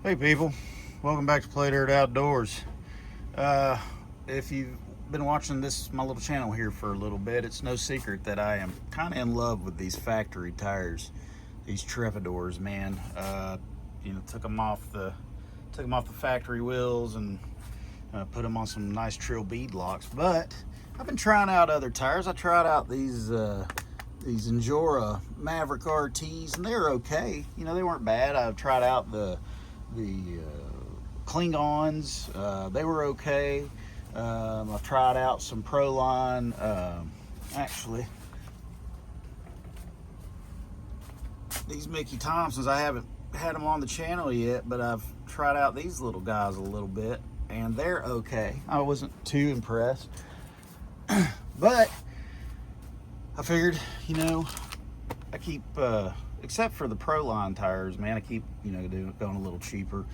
Hey people, welcome back to Play Dirt Outdoors. If you've been watching my little channel here for a little bit, it's no secret that I am kind of in love with these factory tires, these Trepadors, man. Took them off the factory wheels and put them on some nice Trill beadlocks. But I've been trying out other tires. I tried out these Endura Maverick RTs, and they're okay. They weren't bad. I've tried out the Klingons, they were okay. I've tried out some Proline. Actually, these Mickey Thompsons, I haven't had them on the channel yet, but I've tried out these little guys a little bit, and they're okay. I wasn't too impressed, but I figured, I keep, except for the Proline tires, man, I keep, going a little cheaper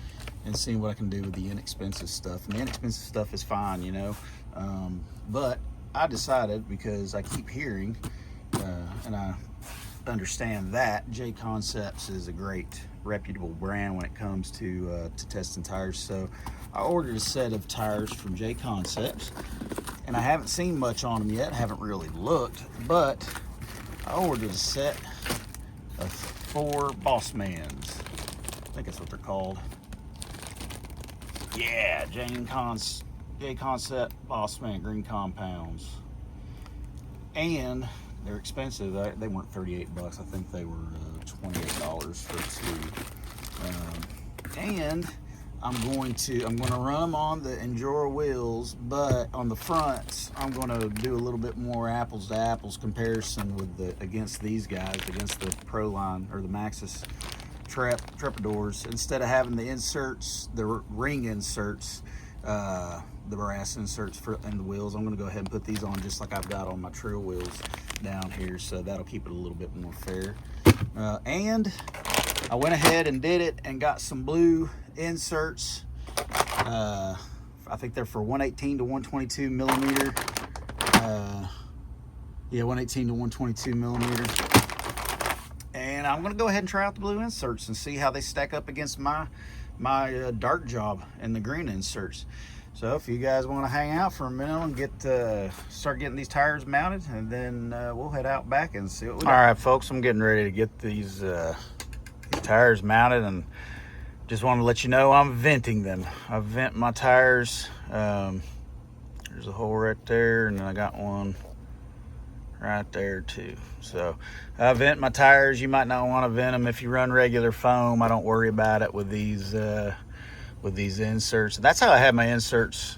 and seeing what I can do with the inexpensive stuff. And the inexpensive stuff is fine, but I decided, because I keep hearing, and I understand that JConcepts is a great, reputable brand when it comes to testing tires. So I ordered a set of tires from JConcepts, and I haven't seen much on them yet, haven't really looked, but I ordered a set of 4 Bossmans. I think that's what they're called. Yeah, JConcepts Bossman green compounds. And they're expensive. They weren't 38 bucks. I think they were $28 for 2. And I'm going to run them on the Endura wheels, but on the fronts, I'm going to do a little bit more apples to apples comparison with against these guys, against the Proline or the Maxxis Trepadors. Instead of having the inserts, the ring inserts, the brass inserts in the wheels, I'm going to go ahead and put these on just like I've got on my trail wheels down here, so that'll keep it a little bit more fair. And I went ahead and did it and got some blue inserts. I think they're for 118 to 122 millimeter. 118 to 122 millimeter. And I'm gonna go ahead and try out the blue inserts and see how they stack up against my dart job and the green inserts. So if you guys want to hang out for a minute and start getting these tires mounted, and then we'll head out back and see what we do. All right, folks, I'm getting ready to get these tires mounted, and just want to let you know I'm venting them. I vent my tires. There's a hole right there, and then I got one right there too. So I vent my tires. You might not want to vent them if you run regular foam. I don't worry about it with these inserts. That's how I have my inserts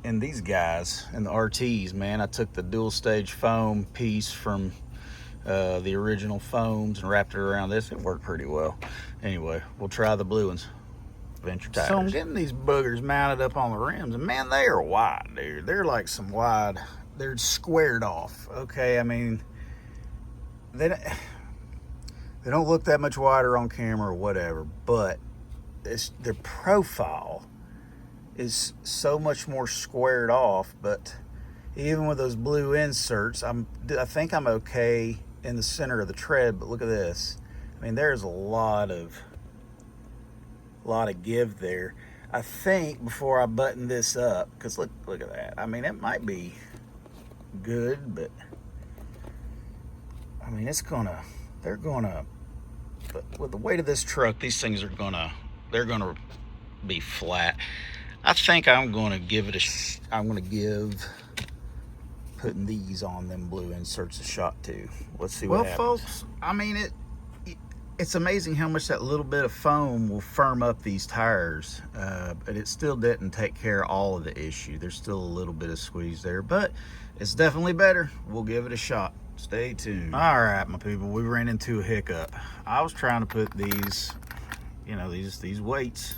in these guys, in the RTs, man. I took the dual stage foam piece from the original foams and wrapped it around this. It worked pretty well. Anyway, we'll try the blue ones. Venture tires. So I'm getting these boogers mounted up on the rims, and man, they are wide, dude. They're like some wide. They're squared off. Okay, I mean, they don't look that much wider on camera or whatever, but their profile is so much more squared off. But even with those blue inserts, I think I'm okay in the center of the tread. But look at this. I mean, there's a lot of give there. I think before I button this up, because look at that. I mean, it might be good, but I mean, but with the weight of this truck, these things they're gonna be flat. I think I'm gonna give putting these on them blue inserts a shot too. Let's see what happens. Well, folks, I mean, it's amazing how much that little bit of foam will firm up these tires, but it still didn't take care of all of the issue. There's still a little bit of squeeze there, but it's definitely better. We'll give it a shot. Stay tuned. All right, my people, we ran into a hiccup. I was trying to put these, these weights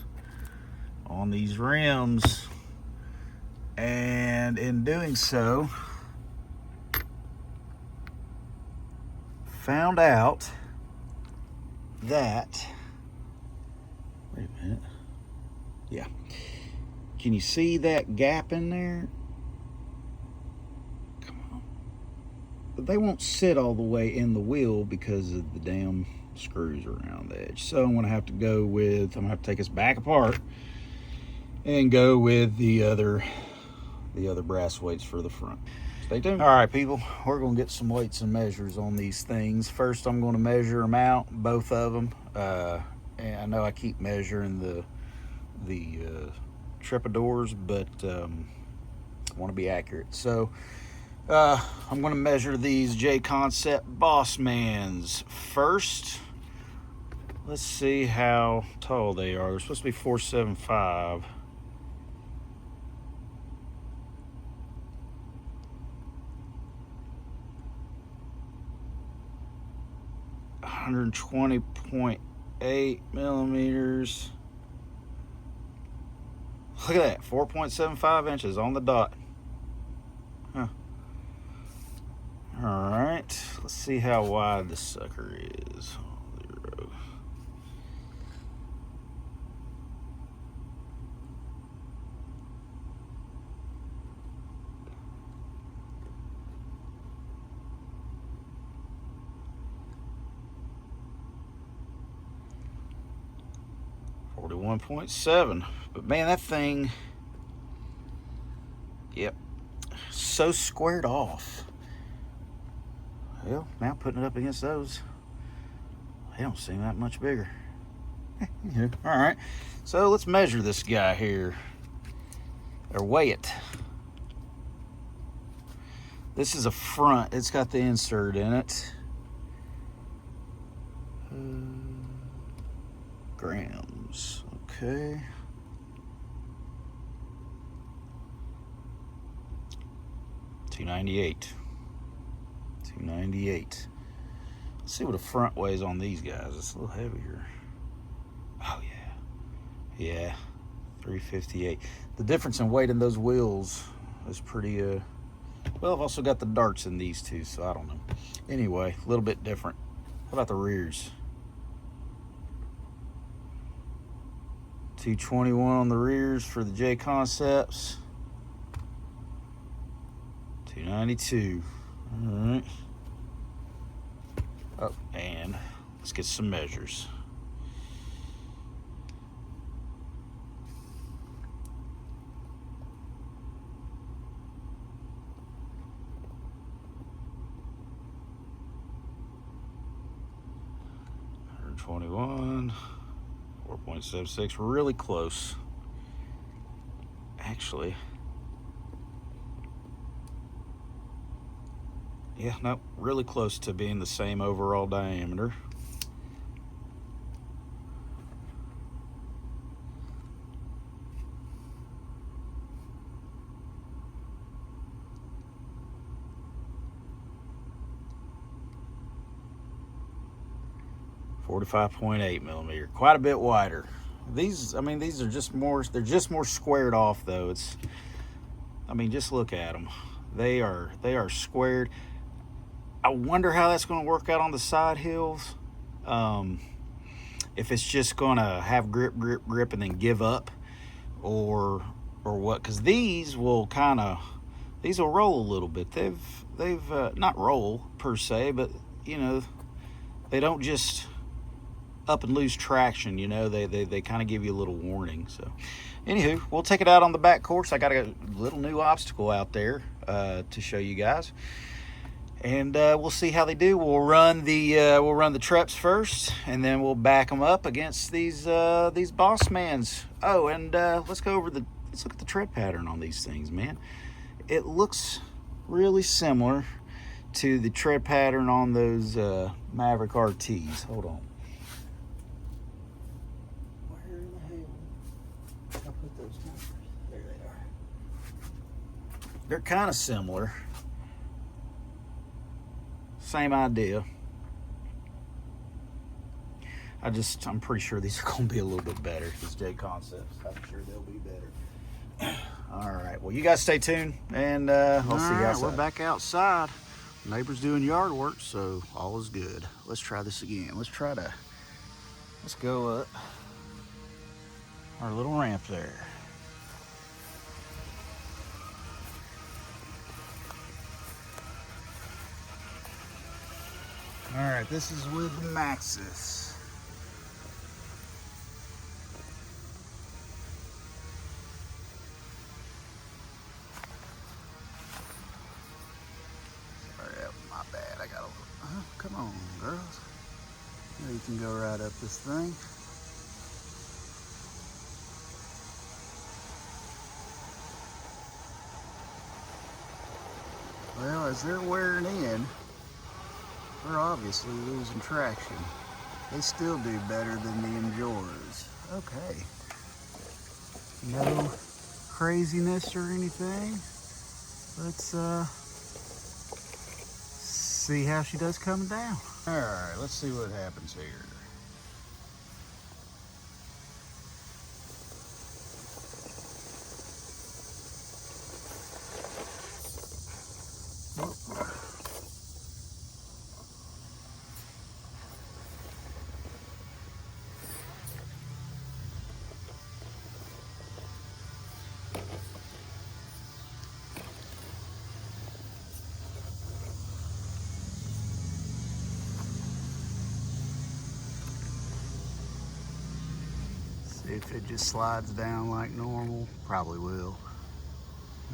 on these rims, and in doing so, found out that, wait a minute, yeah, can you see that gap in there? Come on. they won't sit all the way in the wheel because of the damn screws around the edge. So I'm going to have to go with, I'm going to have to take this back apart and go with the other brass weights for the front. Stay tuned. All right, people, we're going to get some weights and measures on these things. First, I'm going to measure them out, both of them. And I know I keep measuring the Trepadors, but I want to be accurate. So I'm going to measure these JConcepts Bossmans first. Let's see how tall they are. They're supposed to be 4'7", 120.8 millimeters. Look at that, 4.75 inches on the dot. Huh. All right, let's see how wide this sucker is. 41.7. But man, that thing, yep, so squared off. Well, now putting it up against those, they don't seem that much bigger. Yeah. All right, so let's measure this guy here, or weigh it. This is a front, it's got the insert in it. Grams, okay. 298. 298. Let's see what a front weighs on these guys. It's a little heavier. Oh yeah. Yeah. 358. The difference in weight in those wheels is pretty well, I've also got the darts in these two, so I don't know. Anyway, a little bit different. How about the rears? 221 on the rears for the JConcepts. 292. All right. Oh, and let's get some measures. $121. 4.76, really close. Actually, yeah, no, really close to being the same overall diameter. .8 millimeter, quite a bit wider. These, I mean, these are just more, they're just more squared off though. It's, I mean, just look at them. They are squared. I wonder how that's going to work out on the side hills. If it's just going to have grip, and then give up, or what? Because these will kind of, these will roll a little bit. They've not roll per se, but you know, they don't just up and lose traction, you know. They kind of give you a little warning. So anywho, we'll take it out on the back course. I got a little new obstacle out there to show you guys, and we'll see how they do. We'll run the Treps first, and then we'll back them up against these Bossmans. Oh, and let's look at the tread pattern on these things, man. It looks really similar to the tread pattern on those Maverick RTs. Hold on. Where in the hell? I'll put those numbers. There they are. They're kind of similar. Same idea. I'm pretty sure these are going to be a little bit better. These JConcepts, I'm sure they'll be better. All right, well, you guys stay tuned, and I'll see you outside. We're back outside. Neighbor's doing yard work, so all is good. Let's try this again. Let's go up our little ramp there. All right, this is with the Maxxis. Sorry, my bad. I got a little. Come on, girls. Now you can go right up this thing. Well, as they're wearing in, they're obviously losing traction. They still do better than the Enjoyers. Okay. No craziness or anything. Let's see how she does coming down. All right, let's see what happens here. See if it just slides down like normal. Probably will.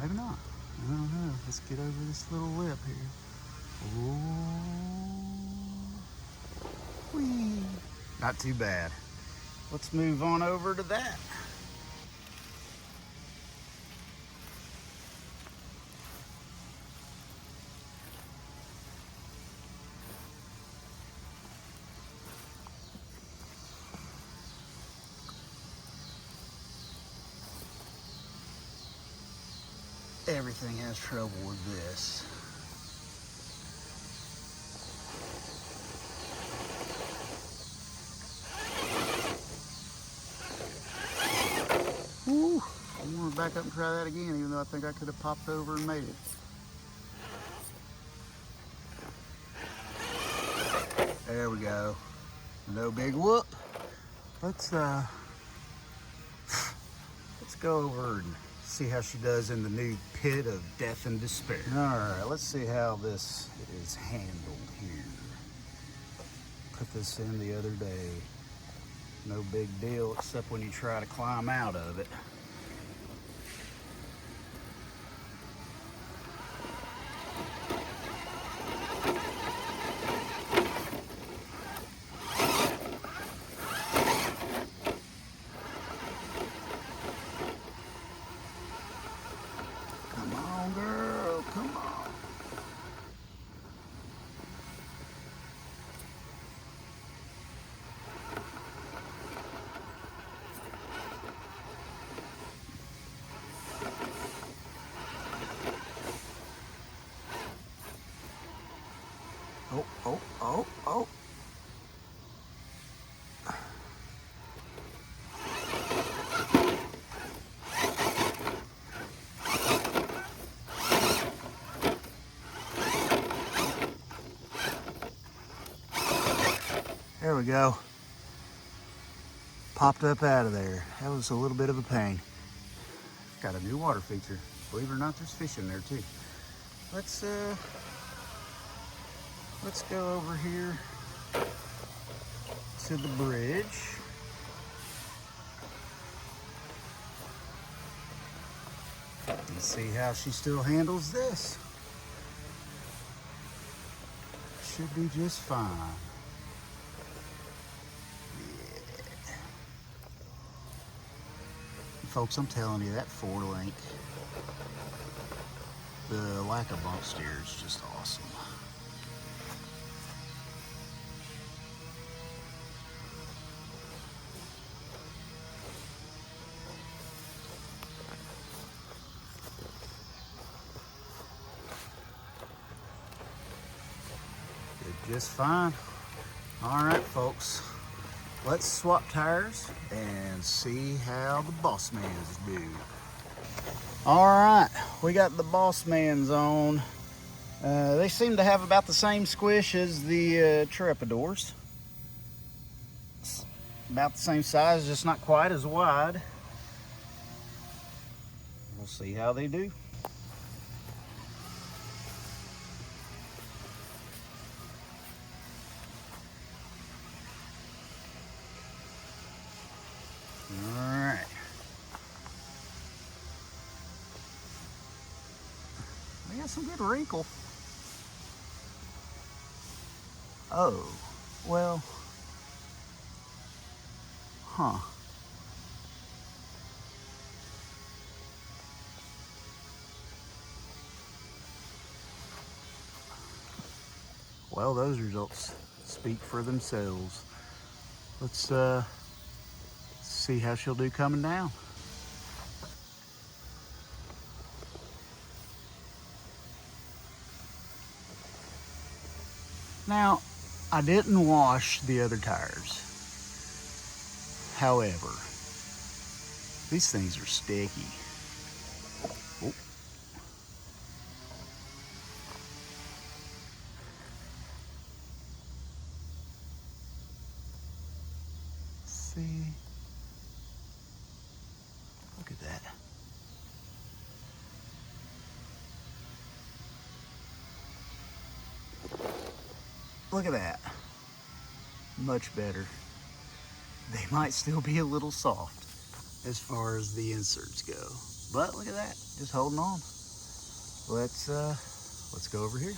Maybe not. I don't know. Let's get over this little lip here. Ooh. Whee. Not too bad. Let's move on over to that. Everything has trouble with this. Woo. I want to back up and try that again, even though I think I could have popped over and made it. There we go. No big whoop. Let's go over and see how she does in the new pit of death and despair. All right, let's see how this is handled here. Put this in the other day. No big deal, except when you try to climb out of it. Come on, girl, come on. Oh, oh, oh, oh. There we go. Popped up out of there. That was a little bit of a pain. Got a new water feature. Believe it or not, there's fish in there too. Let's go over here to the bridge. And see how she still handles this. Should be just fine. Yeah. Folks, I'm telling you, that 4-link, the lack of bump steer is just awesome. Just fine. All right, folks, let's swap tires and see how the Bossmans do. All right, we got the Bossmans on. They seem to have about the same squish as the Trepadors. It's about the same size, just not quite as wide. We'll see how they do. some good wrinkle. Oh, well, huh. Well, those results speak for themselves. Let's see how she'll do coming down. Now, I didn't wash the other tires. However, these things are sticky. Oh. See, look at that. Look at that. Much better. They might still be a little soft as far as the inserts go, but look at that, just holding on. Let's go over here.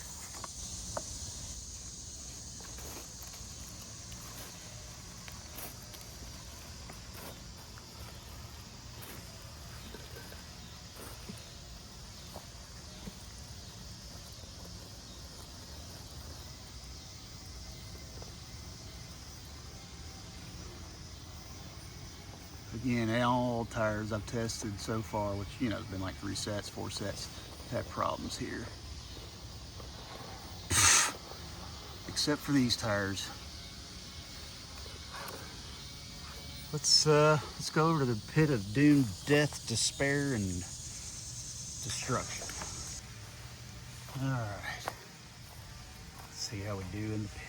Again, all tires I've tested so far, which, you know, has been like 3 sets, 4 sets, have had problems here. Except for these tires. Let's go over to the pit of doom, death, despair, and destruction. All right. Let's see how we do in the pit.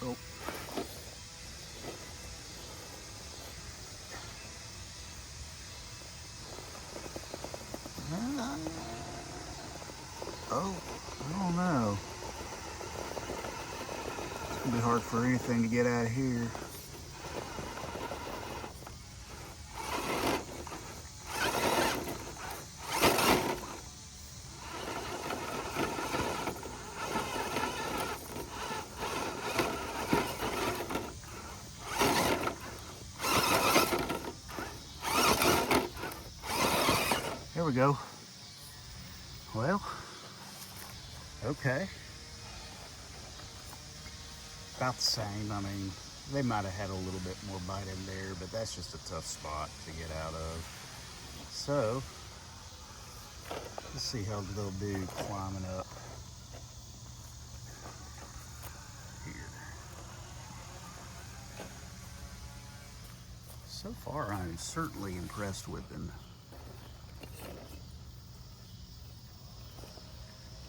Oh. Oh, I don't know. It's gonna be hard for anything to get out of here. There we go. Well, okay. About the same. I mean, they might have had a little bit more bite in there, but that's just a tough spot to get out of. So, let's see how they'll do climbing up here. So far, I'm certainly impressed with them.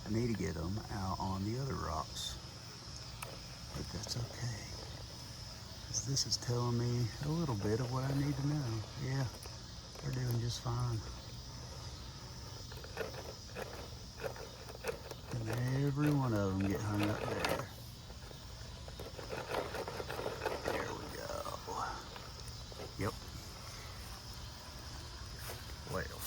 I need to get them out on the other rocks, but that's okay, because this is telling me a little bit of what I need to know. Yeah, they're doing just fine. And every one of them get hung up there. There we go. Yep. Well.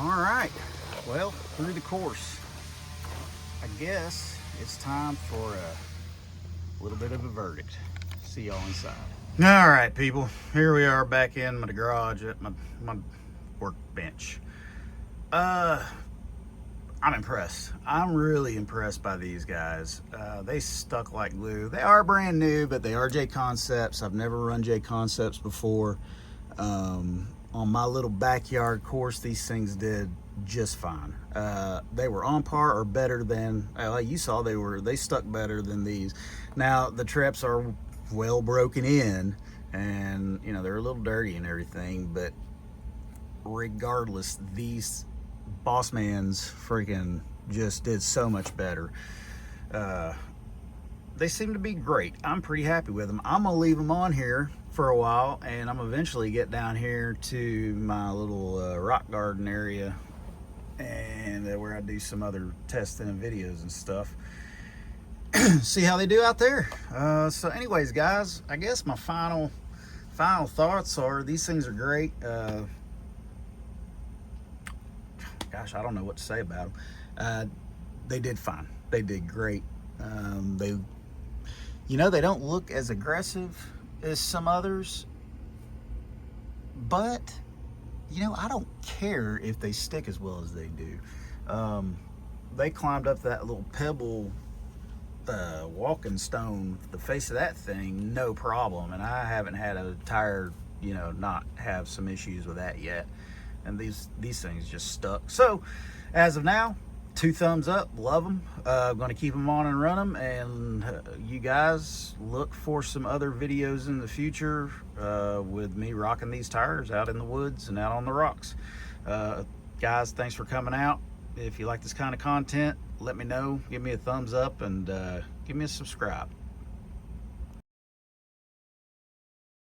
All right, well, through the course, I guess it's time for a little bit of a verdict. See y'all inside. All right, people, here we are back in my garage at my workbench. I'm impressed. I'm really impressed by these guys. They stuck like glue. They are brand new, but they are JConcepts. I've never run JConcepts before. On my little backyard course, these things did just fine. They were on par or better than, like you saw, they stuck better than these. Now the treps are well broken in, and you know they're a little dirty and everything, but regardless, these Bossmans freaking just did so much better. They seem to be great. I'm pretty happy with them. I'm gonna leave them on here for a while, and I'm eventually get down here to my little rock garden area, and where I do some other testing and videos and stuff. See how they do out there. So anyways, guys, I guess my final thoughts are these things are great. Gosh, I don't know what to say about them. They did fine. They did great. They, you know, they don't look as aggressive as some others, but you know, I don't care if they stick as well as they do. They climbed up that little pebble walking stone, the face of that thing, no problem, and I haven't had a tire, you know, not have some issues with that yet. And these things just stuck. So as of now, 2 thumbs up, love them. I'm going to keep them on and run them, and you guys look for some other videos in the future with me rocking these tires out in the woods and out on the rocks. Guys, thanks for coming out. If you like this kind of content, let me know, give me a thumbs up, and give me a subscribe.